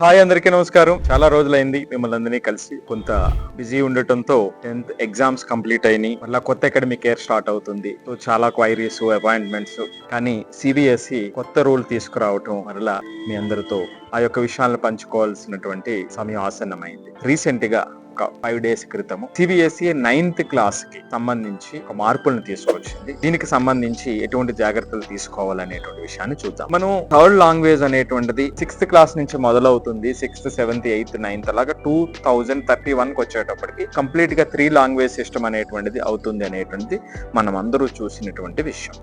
Hi, అందరికీ నమస్కారం. చాలా రోజులైంది మిమ్మల్ని అందరినీ కలిసి. కొంత బిజీ ఉండటంతో 10th ఎగ్జామ్స్ కంప్లీట్ అయినాయి. మళ్ళీ కొత్త అకాడమిక్ ఇయర్ స్టార్ట్ అవుతుంది. సో చాలా క్వైరీస్, అపాయింట్మెంట్స్. కానీ సిబిఎస్ఈ కొత్త రూల్ తీసుకురావటం మరలా మీ అందరితో ఆ యొక్క విషయాలను పంచుకోవాల్సినటువంటి సమయం ఆసన్నమైంది. రీసెంట్ గా 5 days క్రితము సిబిఎస్ఈ 9th క్లాస్ కి సంబంధించి ఒక మార్పులను తీసుకొచ్చింది. దీనికి సంబంధించి ఎటువంటి జాగ్రత్తలు తీసుకోవాలనేటువంటి విషయాన్ని చూద్దాం. మనం థర్డ్ లాంగ్వేజ్ అనేటువంటిది 6th క్లాస్ నుంచి మొదలవుతుంది. 6th, 7th, 8th, 9th అలాగా 2031 కి వచ్చేటప్పటికి కంప్లీట్ గా 3 లాంగ్వేజ్ సిస్టమ్ అనేటువంటిది అవుతుంది అనేటువంటిది మనం అందరూ చూసినటువంటి విషయం,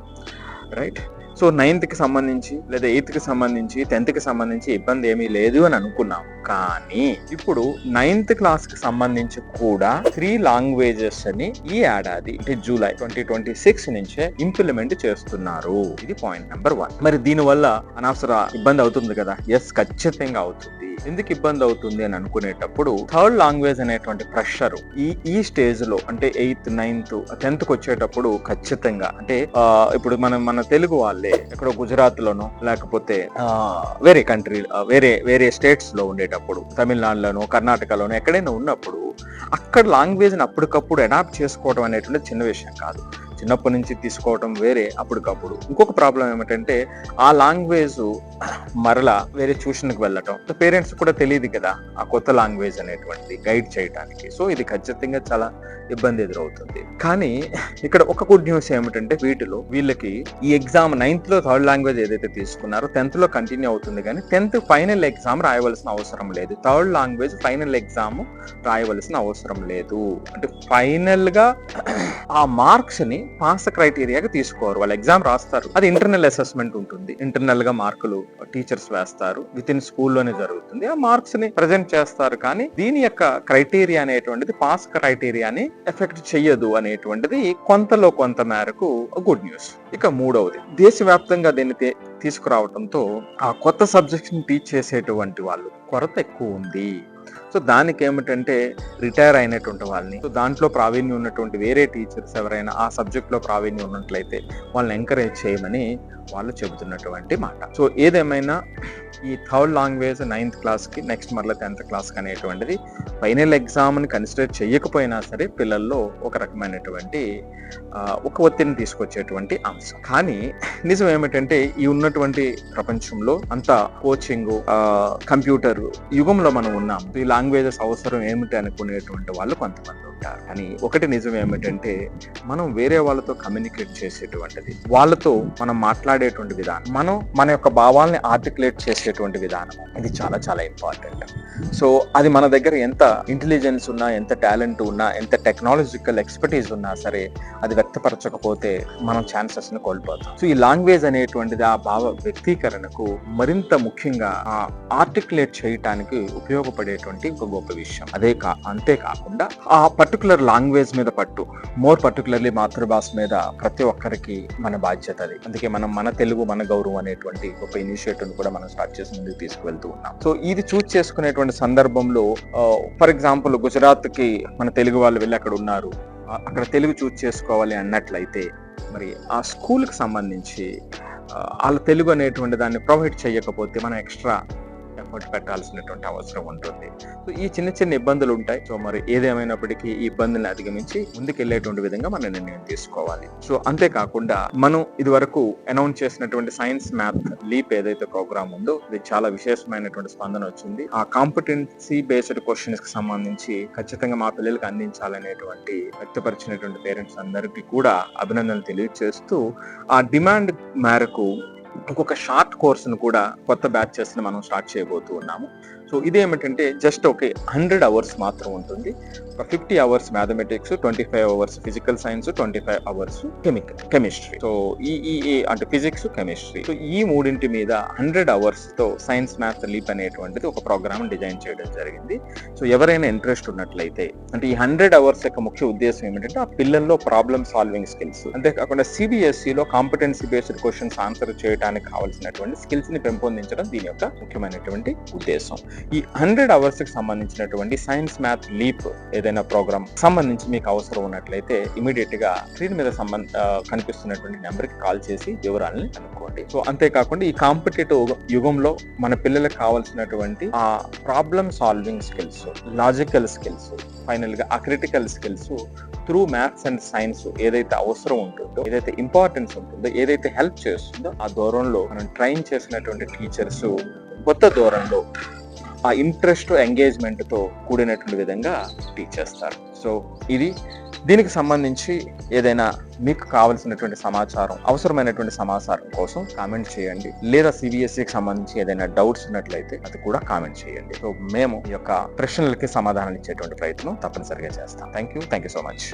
రైట్? సో 9th కి సంబంధించి లేదా 8th కి సంబంధించి 10th కి సంబంధించి ఇబ్బంది ఏమీ లేదు అని అనుకున్నాం. కానీ ఇప్పుడు 9th క్లాస్ కి సంబంధించి కూడా 3 లాంగ్వేజెస్ అని ఈ ఏడాది అంటే జూలై 2026 నుంచే ఇంప్లిమెంట్ చేస్తున్నారు. ఇది పాయింట్ నెంబర్ 1. మరి దీనివల్ల అనవసర ఇబ్బంది అవుతుంది కదా? ఎస్, ఖచ్చితంగా అవుతుంది. ఎందుకు ఇబ్బంది అవుతుంది అని అనుకునేటప్పుడు థర్డ్ లాంగ్వేజ్ అనేటువంటి ప్రెషర్ ఈ స్టేజ్ లో అంటే 8th, 9th, 10th కి వచ్చేటప్పుడు ఖచ్చితంగా అంటే ఇప్పుడు మన తెలుగు వాళ్ళే ఎక్కడో గుజరాత్ లోనో లేకపోతే వేరే కంట్రీ వేరే స్టేట్స్ లో ఉండేటప్పుడు తమిళనాడులోనో కర్ణాటకలోనో ఎక్కడైనా ఉన్నప్పుడు అక్కడ లాంగ్వేజ్ ని అప్పటికప్పుడు అడాప్ట్ చేసుకోవడం అనేటువంటి చిన్న విషయం కాదు. చిన్నప్పటి నుంచి తీసుకోవడం వేరే, అప్పటికప్పుడు. ఇంకొక ప్రాబ్లం ఏమిటంటే ఆ లాంగ్వేజ్ మరలా వేరే ట్యూషన్కి వెళ్ళటం, పేరెంట్స్ కూడా తెలియదు కదా ఆ కొత్త లాంగ్వేజ్ అనేటువంటిది గైడ్ చేయడానికి. సో ఇది ఖచ్చితంగా చాలా ఇబ్బంది ఎదురవుతుంది. కానీ ఇక్కడ ఒక గుడ్ న్యూస్ ఏమిటంటే వీళ్ళకి ఈ ఎగ్జామ్ 9th లో థర్డ్ లాంగ్వేజ్ ఏదైతే తీసుకున్నారో 10th లో కంటిన్యూ అవుతుంది. కానీ 10th ఫైనల్ ఎగ్జామ్ రాయవలసిన అవసరం లేదు. థర్డ్ లాంగ్వేజ్ ఫైనల్ ఎగ్జామ్ రాయవలసిన అవసరం లేదు. అంటే ఫైనల్ గా ఆ మార్క్స్ ని పాస్ క్రైటీరియాగా తీసుకోరు. వాళ్ళు ఎగ్జామ్ రాస్తారు, అది ఇంటర్నల్ అసెస్మెంట్ ఉంటుంది. ఇంటర్నల్ గా మార్కులు టీచర్స్ వేస్తారు, విత్ ఇన్ స్కూల్లోనే జరుగుతుంది. ఆ మార్క్స్ ని ప్రజెంట్ చేస్తారు. కానీ దీని యొక్క క్రైటీరియా అనేటువంటిది పాస్ క్రైటీరియాని ఎఫెక్ట్ చెయ్యదు అనేటువంటిది కొంతలో కొంత మేరకు గుడ్ న్యూస్. ఇక మూడవది, దేశవ్యాప్తంగా దీన్ని తీసుకురావడంతో ఆ కొత్త సబ్జెక్ట్స్ ని టీచ్ చేసేటువంటి వాళ్ళు కొరత ఎక్కువ ఉంది. సో దానికి ఏమిటంటే రిటైర్ అయినటువంటి వాళ్ళని, సో దాంట్లో ప్రావీణ్యం ఉన్నటువంటి వేరే టీచర్స్ ఎవరైనా ఆ సబ్జెక్ట్ లో ప్రావీణ్యం ఉన్నట్లయితే వాళ్ళని ఎంకరేజ్ చేయమని వాళ్ళు చెబుతున్నటువంటి మాట. సో ఏదేమైనా ఈ థర్డ్ లాంగ్వేజ్ 9th క్లాస్ కి నెక్స్ట్ మరలా 10th క్లాస్ కి అనేటువంటిది ఫైనల్ ఎగ్జామ్ ని కన్సిడర్ చేయకపోయినా సరే పిల్లల్లో ఒక రకమైనటువంటి ఒక ఒత్తిడిని తీసుకొచ్చేటువంటి అంశం. కానీ నిజం ఏమిటంటే ఈ ఉన్నటువంటి ప్రపంచంలో అంతా కోచింగ్, కంప్యూటర్ యుగంలో మనం ఉన్నాం. ఈ లాంగ్వేజెస్ అవసరం ఏమిటి అనుకునేటువంటి వాళ్ళు కొంతమంది ఉంటారు. కానీ ఒకటి నిజం ఏమిటంటే మనం వేరే వాళ్ళతో కమ్యూనికేట్ చేసేటువంటిది, వాళ్ళతో మనం మాట్లాడేటువంటి విధానం, మనం మన యొక్క భావాల్ని ఆర్టికులేట్ చేసేటువంటి విధానం, ఇది చాలా చాలా ఇంపార్టెంట్. సో అది మన దగ్గర ఎంత ఇంటెలిజెన్స్ ఉన్నా, ఎంత టాలెంట్ ఉన్నా, ఎంత టెక్నాలజికల్ ఎక్స్పర్టీస్ ఉన్నా సరే అది వ్యక్తపరచకపోతే మనం ఛాన్సెస్ ని కోల్పోతాం. సో ఈ లాంగ్వేజ్ అనేటువంటిది ఆ భావ వ్యక్తీకరణకు మరింత ముఖ్యంగా ఆర్టికులేట్ చేయటానికి ఉపయోగపడేటువంటి ఒక గొప్ప విషయం. అంతేకాకుండా ఆ పర్టికులర్ లాంగ్వేజ్ మీద పట్టు, మోర్ పర్టికులర్లీ మాతృభాష మీద ప్రతి ఒక్కరికి మన బాధ్యత అది. అందుకే మనం మన తెలుగు మన గౌరవం అనేటువంటి ఒక ఇనిషియేటివ్ కూడా మనం స్టార్ట్ చేసి ముందుకు తీసుకువెళ్తూ ఉన్నాం. సో ఇది చూస్ చేసుకునేటువంటి సందర్భంలో ఫర్ ఎగ్జాంపుల్ గుజరాత్ కి మన తెలుగు వాళ్ళు వెళ్ళి అక్కడ ఉన్నారు, అక్కడ తెలుగు చూస్ చేసుకోవాలి అన్నట్లయితే మరి ఆ స్కూల్ కి సంబంధించి వాళ్ళ తెలుగు అనేటువంటి దాన్ని ప్రొవైడ్ చేయకపోతే మనం ఎక్స్ట్రా ఎఫర్ట్ పెట్టాల్సినటువంటి అవసరం ఉంటుంది. సో ఈ చిన్న చిన్న ఇబ్బందులు ఉంటాయి. సో మరి ఏదేమైనప్పటికీ ఈ ఇబ్బందుల్ని అధిగమించి ముందుకెళ్లేటువంటి విధంగా మనం నిర్ణయం తీసుకోవాలి. సో అంతేకాకుండా మనం ఇది వరకు అనౌన్స్ చేసినటువంటి సైన్స్ మ్యాథ్ లీప్ ఏదైతే ప్రోగ్రామ్ ఉందో ఇది చాలా విశేషమైనటువంటి స్పందన వచ్చింది. ఆ కాంపిటెన్సీ బేస్డ్ క్వశ్చన్స్ కి సంబంధించి ఖచ్చితంగా మా పిల్లలకు అందించాలనేటువంటి వ్యక్తపరిచినటువంటి పేరెంట్స్ అందరికీ కూడా అభినందనలు తెలియజేస్తూ ఆ డిమాండ్ మేరకు ఇంకొక షార్ట్ కోర్సును కూడా కొత్త బ్యాచెస్ ని మనం స్టార్ట్ చేయబోతూ ఉన్నాము. సో ఇదేమిటంటే జస్ట్ ఒక 100 hours మాత్రం ఉంటుంది. 50 hours mathematics, 25 hours physical science, 25 hours chemistry. So ఈ అంటే ఫిజిక్స్, కెమిస్ట్రీ. సో ఈ మూడింటి మీద 100 hours తో సైన్స్ మ్యాథ్ లీప్ అనేటువంటిది ఒక ప్రోగ్రామ్ డిజైన్ చేయడం జరిగింది. సో ఎవరైనా ఇంట్రెస్ట్ ఉన్నట్లయితే, అంటే ఈ 100 hours యొక్క ముఖ్య ఉద్దేశం ఏమిటంటే ఆ పిల్లల్లో ప్రాబ్లమ్ సాల్వింగ్ స్కిల్స్, అంతేకాకుండా సిబిఎస్ఈలో కాంపిటెన్సీ బేస్డ్ క్వశ్చన్స్ ఆన్సర్ చేయడానికి చేయడానికి కావాల్సినటువంటి స్కిల్స్ ని పెంపొందించడం దీని యొక్క ముఖ్యమైనటువంటి ఉద్దేశం. ఈ 100 hours కి సంబంధించినటువంటి సైన్స్ మ్యాథ్ లీప్ ఏదైనా ప్రోగ్రామ్ సంబంధించి మీకు అవసరం ఉన్నట్లయితే ఇమీడియట్ గా స్క్రీన్ మీద కనిపిస్తున్నటువంటి నెంబర్ కి కాల్ చేసి వివరాలని కనుక్కోండి. సో అంతేకాకుండా ఈ కాంపిటేటివ్ యుగంలో మన పిల్లలకు కావాల్సినటువంటి ఆ problem solving skills, logical skills, final గా ఆ critical skills through maths and science ఏదైతే అవసరం ఉంటుందో, ఏదైతే ఇంపార్టెన్స్ ఉంటుందో, ఏదైతే హెల్ప్ చేస్తుందో ఆ దూరంలో మనం ట్రైన్ చేసినటువంటి టీచర్స్ కొత్త దూరంలో ఆ ఇంట్రెస్ట్ ఎంగేజ్మెంట్ తో కూడినటువంటి విధంగా టీచ్ చేస్తారు. సో దీనికి సంబంధించి ఏదైనా మీకు కావాల్సినటువంటి సమాచారం, అవసరమైనటువంటి సమాచారం కోసం కామెంట్ చేయండి. లేదా CBSEకి సంబంధించి ఏదైనా డౌట్స్ ఉన్నట్లయితే అది కూడా కామెంట్ చేయండి. సో మేము ఈ యొక్క ప్రశ్నలకి సమాధానం ఇచ్చేటువంటి ప్రయత్నం తప్పనిసరిగా చేస్తాం. Thank you so much.